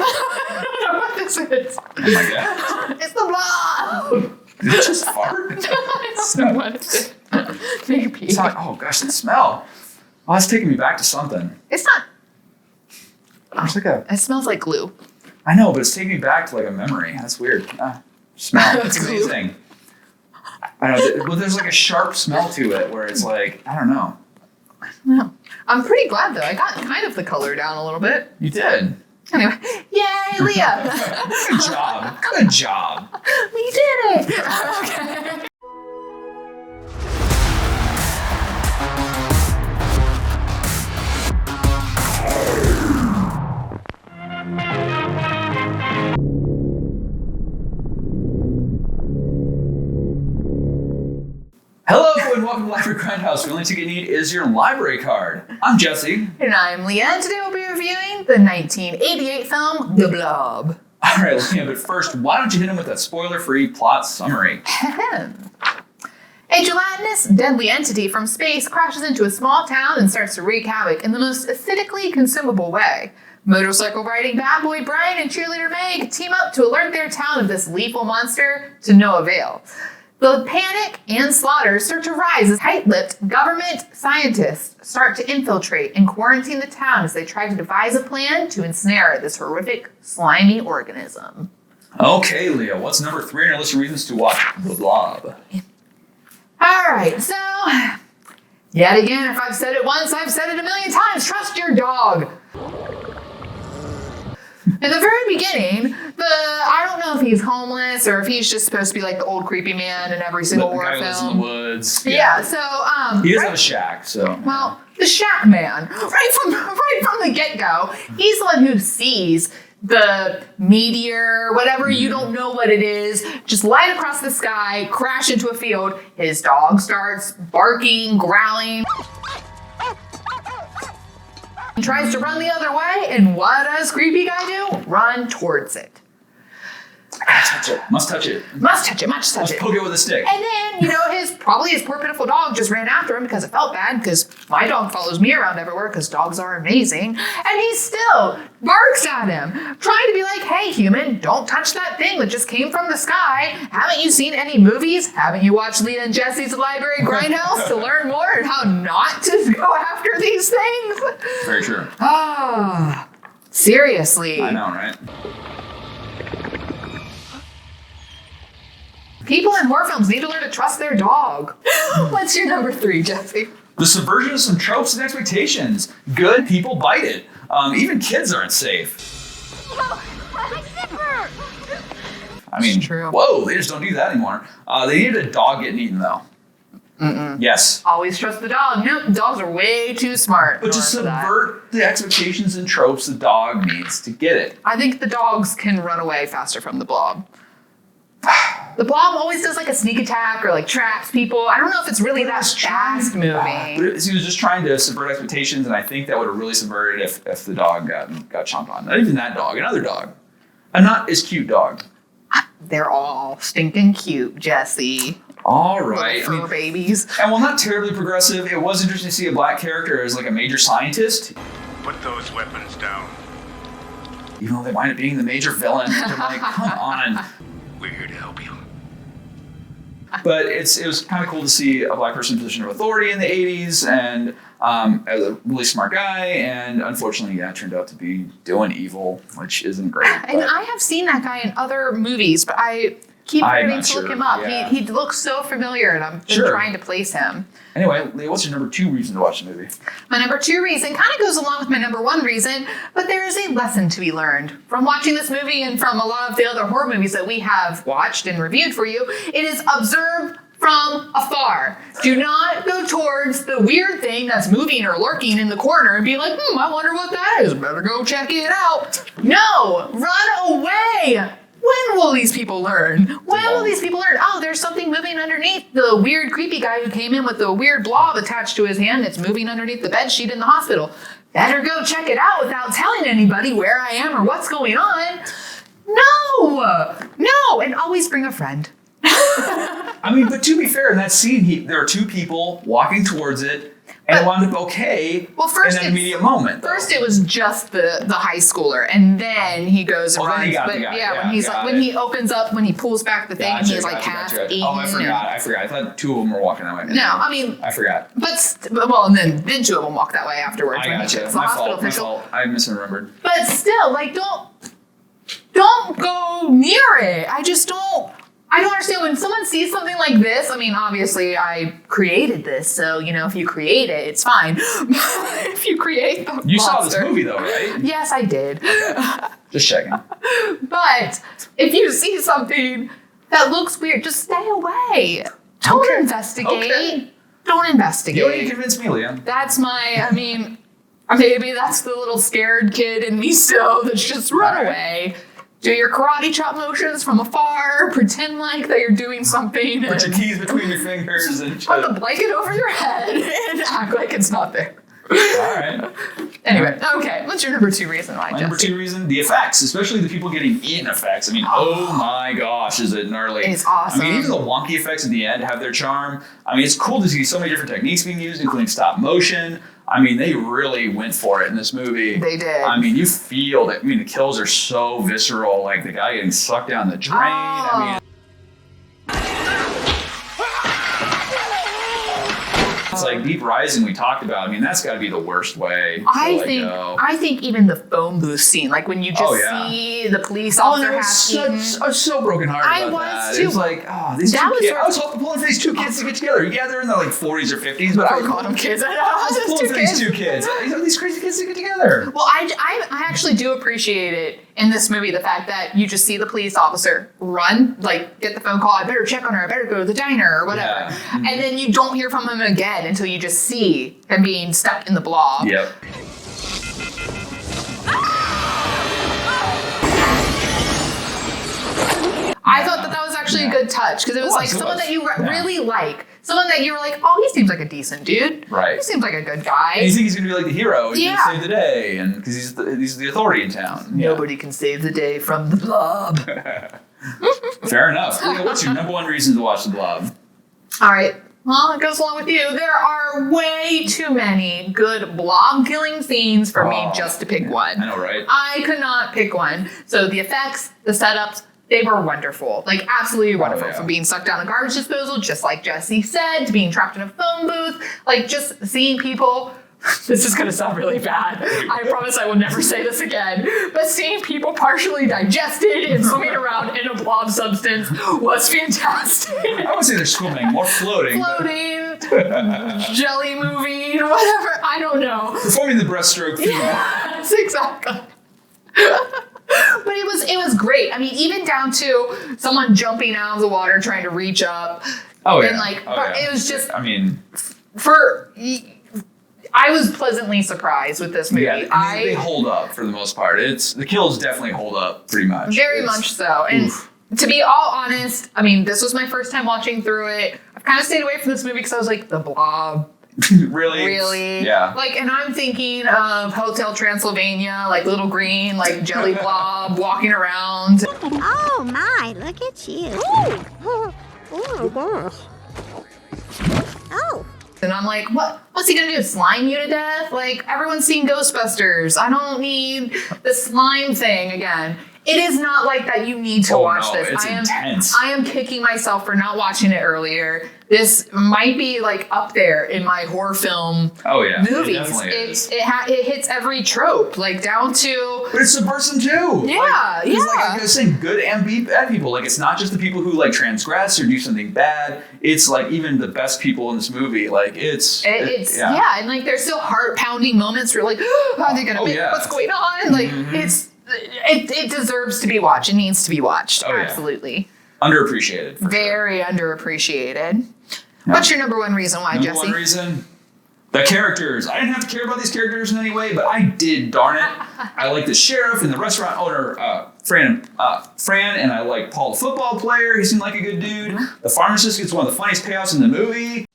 I don't know what this is. Oh my god. It's the Blob. Did it just fart? I don't know what it is. Maybe. It's like, oh gosh, that smell. Oh, it's taking me back to something. It's not. There's like a. It smells like glue. I know, but it's taking me back to like a memory. That's weird. Smell. It's amazing. I don't know, but there's like a sharp smell to it where it's like, I don't know. No. I'm pretty glad though. I got kind of the color down a little bit. You did. Anyway, yay, Leah! Good job. Good job. We did it! Okay. Hello and welcome to Library Grindhouse. The only ticket you need is your library card. I'm Jesse. And I'm Leah, and today we'll be reviewing the 1988 film, The Blob. All right, Leah, but first, why don't you hit him with that spoiler-free plot summary? A gelatinous, deadly entity from space crashes into a small town and starts to wreak havoc in the most acidically consumable way. Motorcycle riding bad boy Brian and cheerleader Meg team up to alert their town of this lethal monster to no avail. The panic and slaughter start to rise as tight-lipped government scientists start to infiltrate and quarantine the town as they try to devise a plan to ensnare this horrific, slimy organism. Okay, Leah, what's number 3 on your list of reasons to watch The Blob? All right, so, yet again, if I've said it once, I've said it a million times, trust your dog. In the very beginning, I don't know if he's homeless or if he's just supposed to be like the old creepy man in every single horror film. The guy who lives in the woods. Yeah, so he does have a shack, so. Well, the shack man, right from the get-go, he's the one who sees the meteor, whatever, you don't know what it is, just light across the sky, crash into a field. His dog starts barking, growling. He tries to run the other way, and what does creepy guy do? Run towards it. I gotta touch it. Must touch it. Must touch it, must touch Let's it. poke it with a stick. And then, his poor pitiful dog just ran after him because it felt bad, because my dog follows me around everywhere because dogs are amazing. And he still barks at him, trying to be like, hey, human, don't touch that thing that just came from the sky. Haven't you seen any movies? Haven't you watched Leah and Jesse's Library Grindhouse to learn more and how not to go after these things? Very true. Ah, seriously. I know, right? People in horror films need to learn to trust their dog. What's your number 3, Jesse? The subversion of some tropes and expectations. Good people bite it. Even kids aren't safe. I mean, true. Whoa, they just don't do that anymore. They needed a dog getting eaten, though. Mm-mm. Yes. Always trust the dog. Nope, dogs are way too smart. But to subvert the expectations and tropes, the dog needs to get it. I think the dogs can run away faster from the Blob. The Blob always does like a sneak attack or like traps people. I don't know if it's really that fast moving. But he was just trying to subvert expectations, and I think that would have really subverted if the dog got chomped on. Not even that dog, another dog. A not as cute dog. They're all stinking cute, Jesse. All right. Little fur babies. And while not terribly progressive, it was interesting to see a black character as like a major scientist. Put those weapons down. Even though they wind up being the major villain. They're like, come on. We're here to help you. But it was kind of cool to see a black person in a position of authority in the 80s and as a really smart guy. And unfortunately, it turned out to be doing evil, which isn't great. And I have seen that guy in other movies, but I keep forgetting to look him up. Yeah. He looks so familiar, and I'm just trying to place him. Anyway, Leah, what's your number 2 reason to watch the movie? My number 2 reason kind of goes along with my number 1 reason, but there is a lesson to be learned from watching this movie and from a lot of the other horror movies that we have watched and reviewed for you. It is observe from afar. Do not go towards the weird thing that's moving or lurking in the corner and be like, I wonder what that is. Better go check it out. No, run away. When will these people learn? When will these people learn? Oh, there's something moving underneath the weird, creepy guy who came in with the weird blob attached to his hand that's moving underneath the bed sheet in the hospital. Better go check it out without telling anybody where I am or what's going on. No, and always bring a friend. I mean, but to be fair, in that scene, there are 2 people walking towards it. And it wound up okay first in that immediate moment. Though. First, it was just the high schooler, and then he goes and then runs. he got But the guy. yeah, when he's like, when he opens up, when he pulls back the thing, and he's like half eaten. Oh, I forgot. I thought two of them were walking that way. No, I mean, I forgot. And then two of them walk that way afterwards. I when got he you. checks the My hospital fault. My official. fault. I misremembered. But still, like, don't go near it. I don't understand when someone sees something like this. I mean, obviously, I created this, so if you create it, it's fine. If you create the you monster, saw this movie though, right? Yes, I did. Just checking. But if you see something that looks weird, just stay away. Don't investigate. Okay. Don't investigate. You don't need to convince me, Leah. That's maybe that's the little scared kid in me still that's just run away. Do your karate chop motions from afar. Pretend like that you're doing something. Put your keys between your fingers and put the blanket over your head and act like it's not there. All right. Anyway, okay. What's your number 2 reason why, My number 2 reason, the effects, especially the people getting eaten effects. I mean, oh my gosh, is it gnarly. It's awesome. I mean, even the wonky effects at the end have their charm. I mean, it's cool to see so many different techniques being used, including stop motion. I mean, they really went for it in this movie. They did. I mean, you feel that. I mean, the kills are so visceral, like the guy getting sucked down the drain. I mean, it's like Deep Rising we talked about. I mean, that's got to be the worst way. I think even the phone booth scene, like when you just see the police officer I was so brokenhearted I about was that. too. It was like, these two kids. I was pulling for these 2 kids to get together. Yeah, they're in their like 40s or 50s, but I was calling them kids. I was pulling for these 2 kids. These crazy kids to get together. Well, I actually do appreciate it in this movie, the fact that you just see the police officer run, like get the phone call, I better check on her, I better go to the diner or whatever. Yeah. Mm-hmm. And then you don't hear from him again until you just see him being stuck in the blob. Yep. I thought that was actually a good touch because it was someone that you really like. Someone that you were like, oh, he seems like a decent dude. Right. He seems like a good guy. And you think he's going to be like the hero. He's going to save the day. And because he's the authority in town. Nobody can save the day from the Blob. Fair enough. What's your number 1 reason to watch the Blob? All right. Well, it goes along with you. There are way too many good blob killing scenes for me just to pick one. I know, right? I could not pick one. So the effects, the setups, they were wonderful. Like, absolutely wonderful. From being sucked down a garbage disposal, just like Jesse said, to being trapped in a phone booth. Like, just seeing people... This is going to sound really bad. I promise I will never say this again. But seeing people partially digested and swimming around in a blob substance was fantastic. I would say they're swimming, more floating. Floating, jelly moving, whatever. I don't know. Performing the breaststroke feat. Yes, exactly. But it was great. I mean, even down to someone jumping out of the water trying to reach up. Oh, yeah. And it was just... I mean... I was pleasantly surprised with this movie. Yeah, they hold up for the most part. The kills definitely hold up pretty much. Very much so. And to be all honest, I mean, this was my first time watching through it. I've kind of stayed away from this movie because I was like, the Blob. Really? Yeah. Like, and I'm thinking of Hotel Transylvania, like little green, like jelly blob walking around. Oh my, look at you. Oh my gosh. Oh. And I'm like, what's he gonna do? Slime you to death? Like, everyone's seen Ghostbusters. I don't need the slime thing again. It is not like that. You need to watch this. It's intense. I am kicking myself for not watching it earlier. This might be like up there in my horror film movies. It hits every trope, like down to. But it's subversive too. Yeah, like, like I was saying, good and bad people. Like, it's not just the people who like transgress or do something bad. It's like even the best people in this movie. Like it's and like there's still heart pounding moments where you're like, how are they gonna make what's going on? Like it deserves to be watched. It needs to be watched. Absolutely. Underappreciated. Very underappreciated. What's your number 1 reason why, Jesse? Number 1 reason? The characters. I didn't have to care about these characters in any way, but I did, darn it. I like the sheriff and the restaurant owner, Fran, and I like Paul, the football player. He seemed like a good dude. The pharmacist gets one of the funniest payoffs in the movie.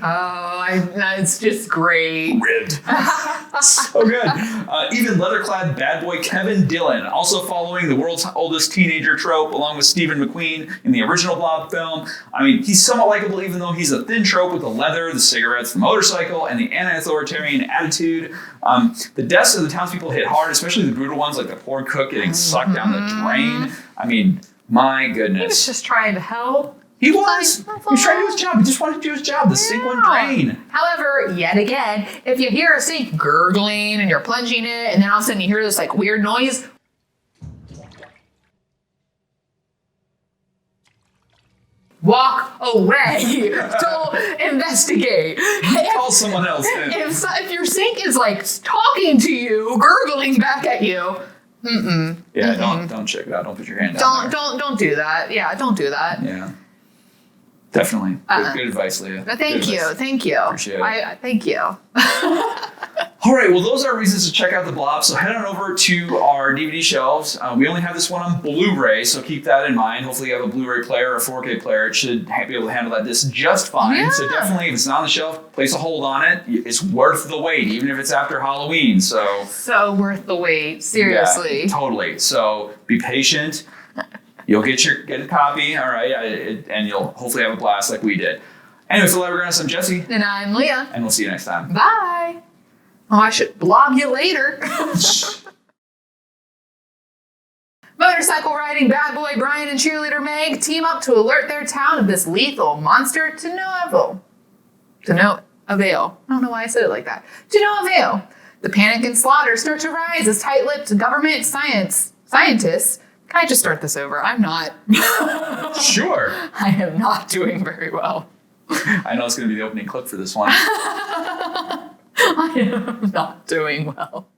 It's just great. Ribbed. So good. Even leather-clad bad boy Kevin Dillon, also following the world's oldest teenager trope, along with Stephen McQueen in the original Blob film. I mean, he's somewhat likable, even though he's a thin trope with the leather, the cigarettes, the motorcycle, and the anti-authoritarian attitude. The deaths of the townspeople hit hard, especially the brutal ones, like the poor cook getting sucked down the drain. I mean, my goodness. He was just trying to help. He was. He was trying to do his job. He just wanted to do his job. The sink wouldn't drain. However, yet again, if you hear a sink gurgling and you're plunging it, and then all of a sudden you hear this like weird noise, walk away. Don't investigate. Call someone else in. If your sink is like talking to you, gurgling back at you, Yeah, don't check it out. Don't put your hand down there. Don't do that. Yeah, don't do that. Yeah. Definitely. Good advice, Leah. Thank you. Appreciate it. Thank you. All right, well, those are reasons to check out the Blob. So head on over to our DVD shelves. We only have this one on Blu-ray, so keep that in mind. Hopefully you have a Blu-ray player or a 4K player. It should be able to handle that disc just fine. Yeah. So definitely, if it's not on the shelf, place a hold on it. It's worth the wait, even if it's after Halloween. So worth the wait. Seriously. Yeah, totally. So be patient. You'll get a copy, all right, and you'll hopefully have a blast like we did. Anyway, for Levergrass, I'm Jesse. And I'm Leah. And we'll see you next time. Bye. Oh, I should blob you later. Motorcycle riding bad boy Brian and cheerleader Meg team up to alert their town of this lethal monster to no avail. I don't know why I said it like that. To no avail. The panic and slaughter start to rise as tight-lipped government scientists. Can I just start this over? I'm not. Sure. I am not doing very well. I know it's going to be the opening clip for this one. I am not doing well.